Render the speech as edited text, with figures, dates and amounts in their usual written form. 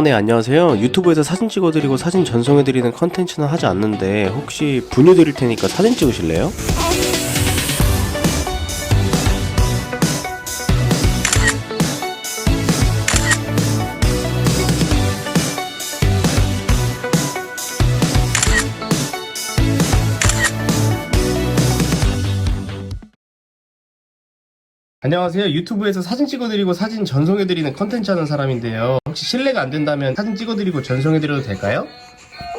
네, 안녕하세요. 유튜브에서 사진 찍어드리고 사진 전송해드리는 컨텐츠는 하지 않는데 혹시 분유 드릴 테니까 사진 찍으실래요? 안녕하세요. 유튜브에서 사진 찍어드리고 사진 전송해드리는 컨텐츠 하는 사람인데요. 혹시 실례가 안 된다면 사진 찍어드리고 전송해드려도 될까요?